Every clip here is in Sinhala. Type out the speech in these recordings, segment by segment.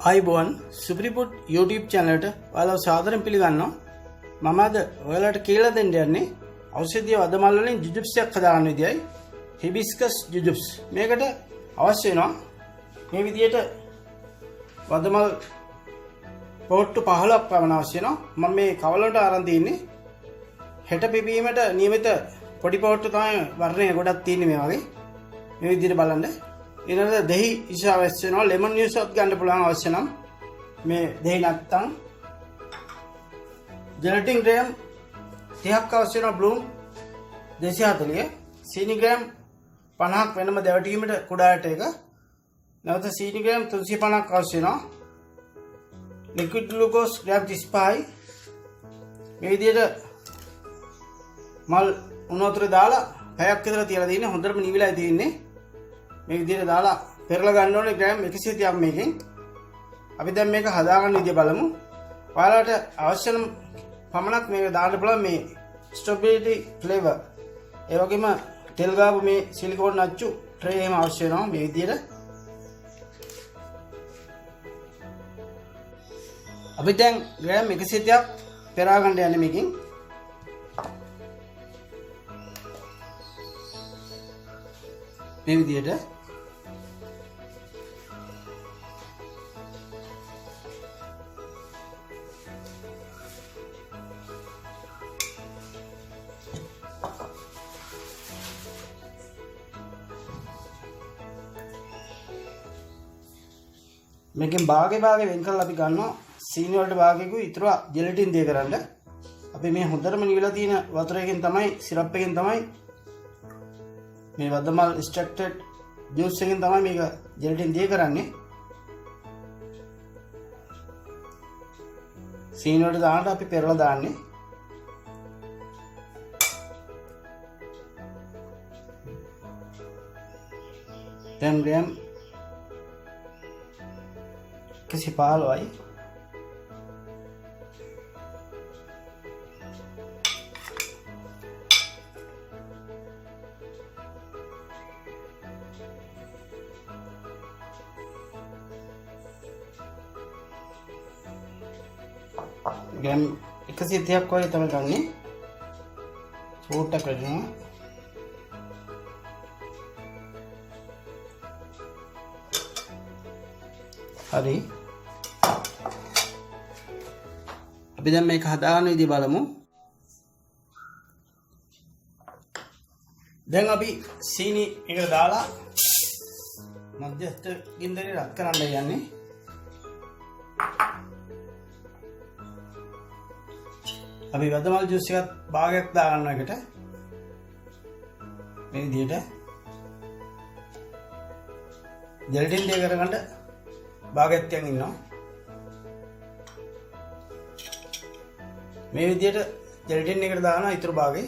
आयुबोन सुप्रीपुट यूट्यूब चैनल वाला सादर पिलगानो ममाद वाला कीला देंगे औषधीय वदमाలని जुजुब्स යක්කදාන විදියයි හිබිස්කස් जुजुब्स මේකට අවශ්‍ය වෙනවා මේ විදියට වදමල් පොට්ටු 15ක් පමණ අවශ්‍ය වෙනවා මම මේ කවලට අරන් තින්නේ හෙට පිපීමට නියමිත පොඩි පොට්ටු තමයි වර්ණය ගොඩක් තියෙන්නේ මේ වගේ මේ විදියට බලන්න ඊළඟට දහි ඉස අවශ්‍ය වෙනවා ලෙමන් ජූස් එකක් ගන්න පුළුවන් අවශ්‍ය නම් මේ දහි නැත්තම් ජෙලටින් ග්‍රෑම් 30ක් අවශ්‍ය වෙනවා බ්ලූම් 240 සීනි ග්‍රෑම් 50ක් වෙනම දැවටීමට කුඩායට එක නැවත සීනි ග්‍රෑම් 350ක් අවශ්‍ය වෙනවා ලික්විඩ් ග්ලූකෝස් ග්‍රෑම් 35යි මේ විදිහට මල් උණු වතුරේ දාලා පැයක් විතර තියලා දින්නේ හොඳටම නිවිලා තියෙන්නේ මේ විදිහට දාලා පෙරලා ගන්න ඕනේ ග්‍රෑම් 130ක් මේකෙන් අපි දැන් මේක හදාගන්න විදිය බලමු ඔයාලට අවශ්‍ය නම් පමණක් මේක දාන්න පුළුවන් මේ ස්ට්‍රොබෙරි ෆ්ලේවර් ඒ වගේම තෙල් ගාපු මේ සිලිකෝන් අච්චු ට්‍රේ එහෙම අවශ්‍ය වෙනවා මේ විදිහට අපි දැන් ග්‍රෑම් 130ක් පෙරා ගන්න යන්නේ මේකෙන් මේ විදිහට මේකෙන් භාගේ වෙන් කරලා අපි ගන්නවා සීනි වලට භාගයකුයි ඉතුරු ජෙලටින් දිය කරන්න අපි මේ හොඳටම නිවිලා තියෙන වතුරකින් තමයි සිරප් එකෙන් තමයි මේ වදමල් එක්ස්ට්‍රැක්ටඩ් ජූස් එකෙන් තමයි මේක ජෙලටින් දිය කරන්නේ සීනි වලට දාන්න අපි පෙරලා දාන්නේ දැන් ග්‍රෑම් 115යි ග්‍රෑම් 130ක් වගේ තමයි ගන්නේ චූට්ටක් කරනවා හරි අපි දැන් මේක හදාගන්න විදිය බලමු දැන් අපි සීනි එකට දාලා මධ්‍යස්ථ ගින්දරේ රත් කරන්න යන්නේ අපි වදමල් ජූස් එකත් භාගයක් දාගන්නවා එකට මේ විදියට ජෙලටින් දෙක කරගන්න භාගයක් තියන් ඉන්නවා මේ විදියට ජෙලටින් එකට දානවා ඊටු භාගේ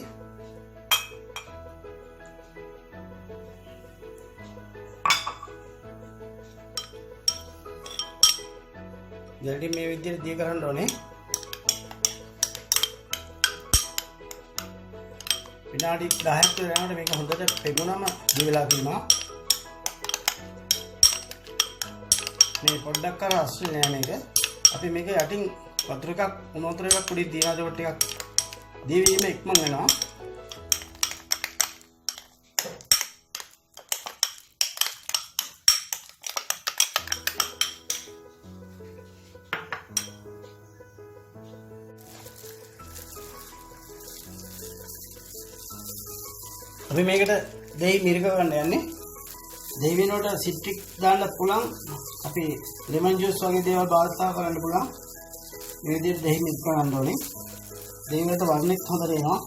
ජෙලටින් මේ විදියට දිය කරන්න ඕනේ විනාඩි 10ක් විතර යනකොට මේක හොඳට පෙගුනම දිය වෙලා තියෙනවා මේ පොඩ්ඩක් කර අස්සු නෑ මේක අපි මේක යටින් වතුර එකක් උණු වතුර එකක් පොඩි දිනාදොට ටිකක් දීවීම ඉක්මන් වෙනවා අපි මේකට දෙහි මිරික ගන්න යන්නේ දෙහි වෙනකොට සිට්‍රික් දාන්න පුළුවන් අපි ලෙමන් ජූස් වගේ දේවල් භාවිතා කරන්න පුළුවන් මේ විදිහට දෙහි මික්ස් කරන්න ඕනේ දෙහි වලට වර්ණෙත් හොඳට එනවා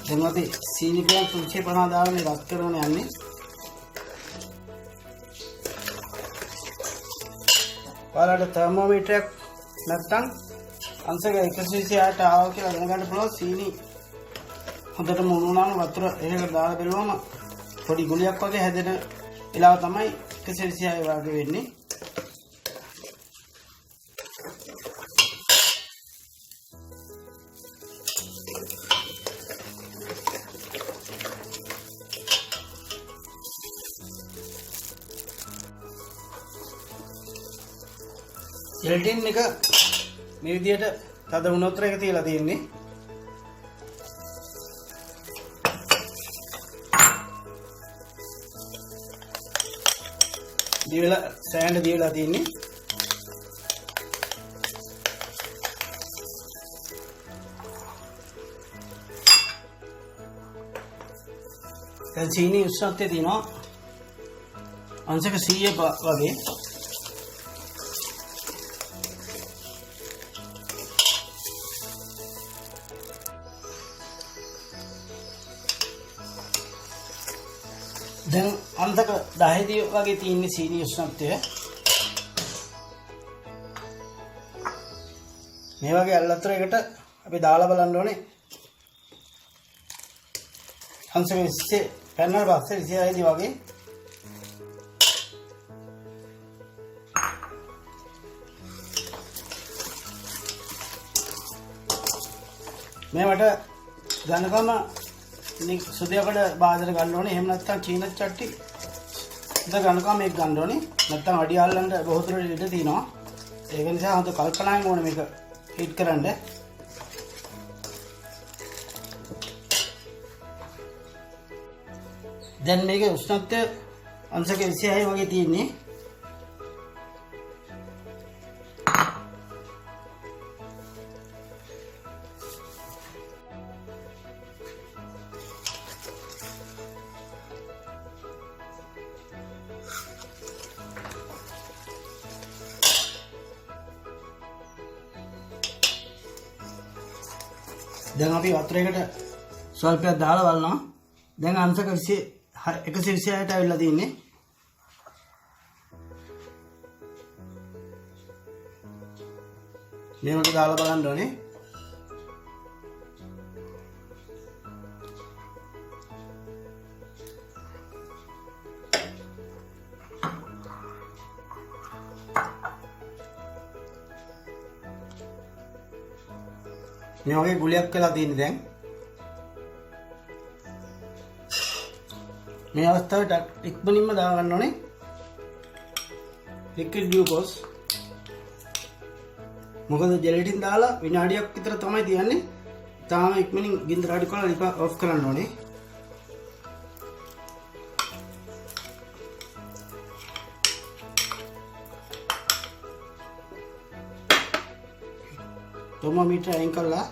දැන් අපි සීනි ග්‍රෑම් 350 දාගෙන රත් කරන යන්නේ ඔයාලට තර්මෝමීටරයක් නැත්නම් අංශක 128ට ආව කියලා දැනගන්න පුළුවන් සීනි හොඳට මුණු වුණාම වතුර එහෙකට දාලා බලුවම පොඩි ගුලියක් වගේ හැදෙන වෙලාව තමයි 126 වගේ වෙන්නේ ජෙලටින් එක මේ විදිහට තද වුණොත් එක තියලා තියෙන්නේ. දීලා සෑහෙන දීලා තියෙන්නේ. දැන් සීනි උෂ්ණත්වයේ තියෙනවා අංශක 100 වගේ. දැන් අන්තක 10 දී වගේ තියෙන සීනි උෂ්ණත්වය. මේ වගේ අල්ලතරයකට අපි දාලා බලන්න ඕනේ. අංශක 20 පැනනට පස්සේ 26 දී වගේ මේවට ඝනකම සුදියකට බාදර ගන්න ඕනේ. එහෙම නැත්නම් චීන චට්ටි ද ඝනකම මේක ගන්න ඕනේ. නැත්නම් අඩි අල්ලන්න බොහෝ දුරට ඉඩ තියෙනවා. ඒක නිසා හොඳ කල්පනාවෙන් ඕනේ මේක හීට් කරන්න. දැන් මේකේ උෂ්ණත්වය අංශක 26 වගේ තියෙන්නේ. දැන් අපි වතුරයකට ස්වල්පයක් දාලා බලනවා. දැන් අංශක 126ට අවිල්ලා තින්නේ. මේකට දාලා බලන්න ඕනේ. මේ වගේ ගුලියක් වෙලා තියෙන්නේ දැන්. මේ අවස්ථාවේ ඉක්මනින්ම දා ගන්න ඕනේ ලික්විඩ් ග්ලූකෝස්. මොකද ජෙලටින් දාලා විනාඩියක් විතර තමයි තියන්නේ. තාම ඉක්මනින් ගින්දර අඩු කරලා ලිප ඔෆ් කරන්න ඕනේ. තර්මෝමීටර් අයින් කරලා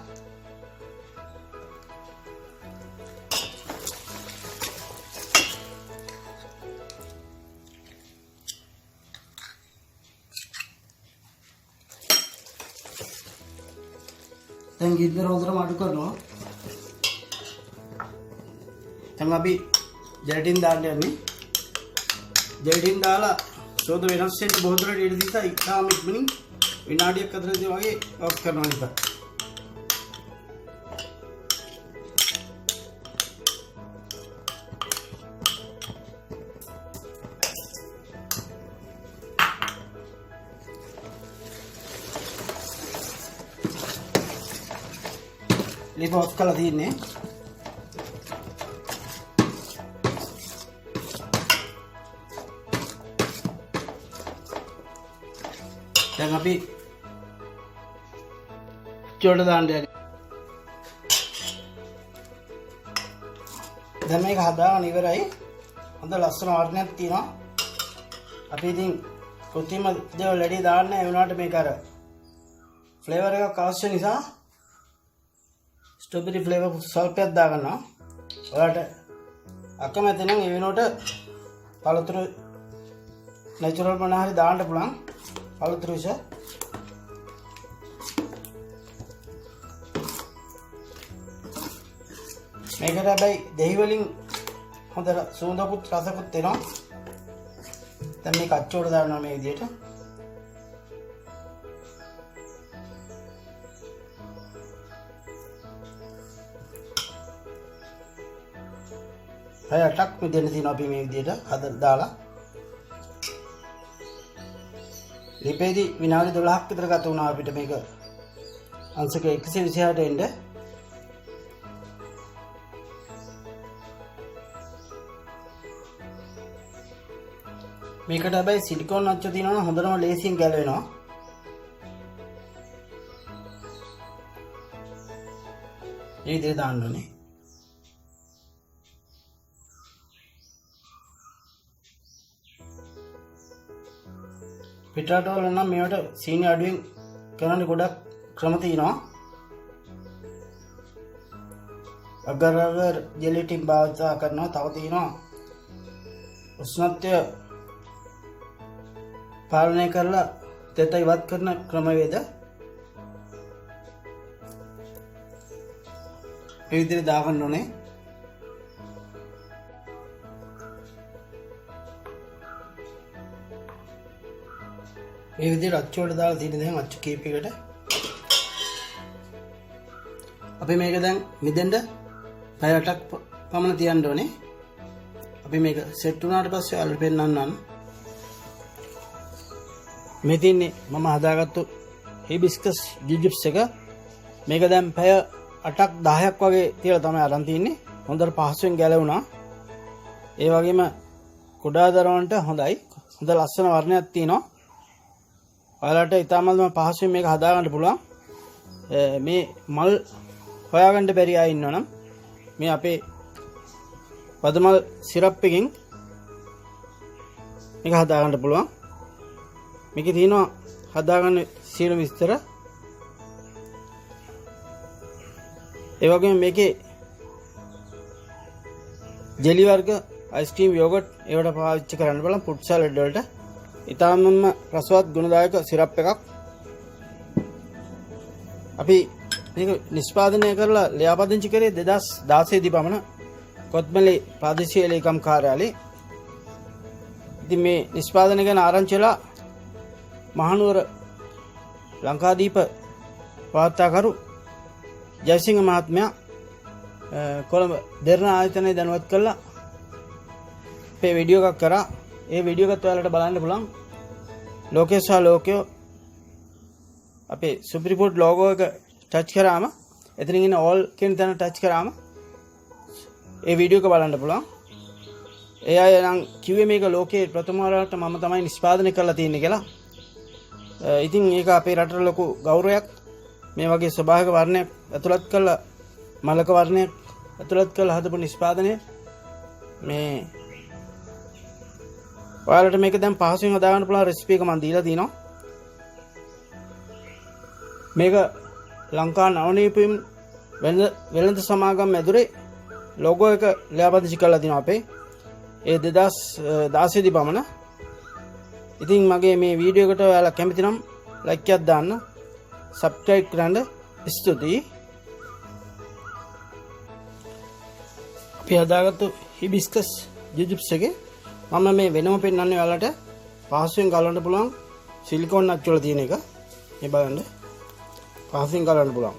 දැන් ගින්දර හොඳටම අඩු කරනවා. දැන් අපි ජෙලටින් දාන්න යන්නේ. ජෙලටින් දාලා සෝද වෙනස් වෙන්න බොහෝ දුරට ඉඩ දීලා ඉක්මනින් ඉක්මනින් විනාඩියක් අතරදී වගේ ඔෆ් කරනවා නේද? ලිප ඔෆ් කරලා තියන්නේ. දැන් අපි චෝට දාන්න යන්නේ. දැන් මේක හදාගෙන ඉවරයි. හොඳ ලස්සන වර්ණයක් තියෙනවා. අපි ඉතින් කෘත්‍රිම දේවල් වැඩි දාන්න ඒ වුණාට මේක අර ෆ්ලේවර් එකක් අවශ්‍ය නිසා ස්ට්‍රොබෙරි ෆ්ලේවර් සල්පයක් දාගන්නවා. ඔයාලට අකමැති නම් ඒ වෙනුවට පළතුරු නැචරල් මොනවා හරි දාන්න පුළුවන්. පළතුරු විස මේකට හැබැයි දෙහි වලින් හොඳ සුවඳකුත් රසකුත් එනවා. දැන් මේක අච්චුවට දානවා මේ විදිහට. අය අටක් මෙතන තියෙනවා අපි මේ විදිහට හදලා දාලා. ලිපේදී විනාඩි 12ක් විතර ගත වුණා අපිට මේක අංශක 126ට එන්න. මේකට හැබැයි සිලිකෝන් අච්චු තියෙනවා හොඳටම ලේසියෙන් ගැලවෙනවා. මේ විදිහට දාන්න ඕනේ. පිටරට වල නම් මේවට සීනි අඩුවෙන් කරන්න ගොඩක් ක්‍රම තියෙනවා. අගර් ජෙලි ටින් භාවිත කරනවා. තව තියෙනවා උෂ්ණත්වය පාලනය කරලා තෙත ඉවත් කරන ක්‍රමවේද. මේ විදිහට දාගන්න ඕනේ. මේ විදිහට අච්චු වලට දාලා තියෙන දැන් අච්චු කීපයකට අපි මේක දැන් මිදෙන්න පැය 8ක් පමණ තියන්න ඕනේ. අපි මේක සෙට් වුණාට පස්සේ ඔයාලට පෙන්නන්නම්. මේ තින්නේ මම හදාගත්තු හිබිස්කස් ජිජිප්ස් එක. මේක දැන් පැය 8ක් 10ක් වගේ තියලා තමයි අරන් තින්නේ. හොඳට පහසුවෙන් ගැලවුණා. ඒ වගේම කුඩා දරුවන්ට හොඳයි. හොඳ ලස්සන වර්ණයක් තියෙනවා. ඔයාලට ඉතාමත්ම පහසුවෙන් මේක හදාගන්න පුළුවන්. මේ මල් හොයාගන්න බැරි අය ඉන්නවනම් මේ අපේ වදමල් සිරප් එකෙන් මේක හදාගන්න පුළුවන්. මේකේ තියෙනවා හදාගන්න සියලු විස්තර. ඒ වගේම මේකේ ජෙලි වර්ග, අයිස්ක්‍රීම්, යෝගට් ඒවට පාවිච්චි කරන්න බලන්න. ෆෘට් සලාඩ් වලට ඉතාමත්ම රසවත් ගුණදායක සිරප් එකක්. අපි මේක නිෂ්පාදනය කරලා ලියාපදිංචි කරේ 2016 දී පමණ කොත්මලේ ප්‍රාදේශීය ලේකම් කාර්යාලයේ. ඉතින් මේ නිෂ්පාදනය ගැන ආරංචි වෙලා මහනුවර ලංකාදීප වාර්තාකරු ජයසිංහ මහත්මයා කොළඹ දෙරණ ආයතනයේ දැනුවත් කළා. අපේ වීඩියෝ එකක් කරා. ඒ වීඩියෝ එකත් ඔයාලට බලන්න පුළුවන්. ලෝකේශා ලෝකයෝ අපේ සුපිරිපෝඩ් ලෝගෝ එක ටච් කරාම එතනින් ඉන්න ඕල් කියන තැන ටච් කරාම ඒ වීඩියෝ එක බලන්න පුළුවන්. ඒ අය නම් කිව්වේ මේක ලෝකයේ ප්‍රථම වරට මම තමයි නිෂ්පාදනය කරලා තියෙන්නේ කියලා. ඉතින් ඒක අපේ රටට ලොකු ගෞරවයක්. මේ වගේ ස්වභාවික වර්ණයක් ඇතුළත් කරලා මලක වර්ණයක් ඇතුළත් කරලා හදපු නිෂ්පාදනය මේ ඔයාලට මේක දැන් පහසුවෙන් හදාගන්න පුළුවන් රෙසිපි එක මම දීලා තිනවා. මේක ලංකා නවනීපම් වෙළඳ සමාගම් ඇතුලේ ලෝගෝ එක ලියාපදිංචි කරලා තිනවා අපේ. ඒ 2016 දී පමණ. ඉතින් මගේ මේ වීඩියෝ එකට ඔයාලා කැමති නම් ලයික් එකක් දාන්න. සබ්ස්ක්‍රයිබ් කරන්න ස්තුතියි. අපි හදාගත්තු හිබිස්කස් ජිජිප්ස් එකේ මම මේ වෙනම පෙන්නන්නේ ඔයාලට පහසුවෙන් ගලවන්න පුළුවන් සිලිකෝන් අච්චු වල තියෙන එක. මේ බලන්න. පහසුවෙන් ගලවන්න පුළුවන්.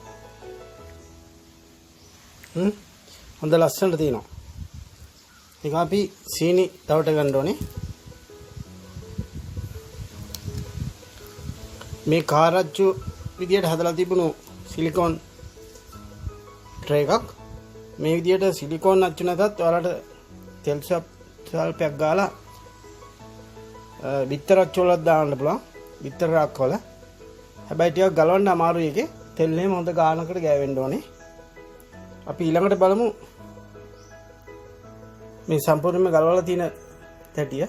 හොඳ ලස්සනට තියෙනවා. ඒක අපි සීනි තවට ගන්න ඕනේ. මේ කාරච්චු විදියට හදලා තිබුණු සිලිකෝන් ට්‍රේ එකක්. මේ විදියට සිලිකෝන් අච්චු නැතත් ඔයාලට තෙල් සල්පයක් ගාලා බිත්තර අච්චු වලක් දාන්න පුළුවන්. බිත්තර රක් වල. හැබැයි ටිකක් ගලවන්න අමාරුයි එකේ. තෙල් එහෙම හොඳ ගානකට ගෑවෙන්න ඕනේ. අපි ඊළඟට බලමු මේ සම්පූර්ණයෙන්ම ගලවලා තියෙන තැටිය.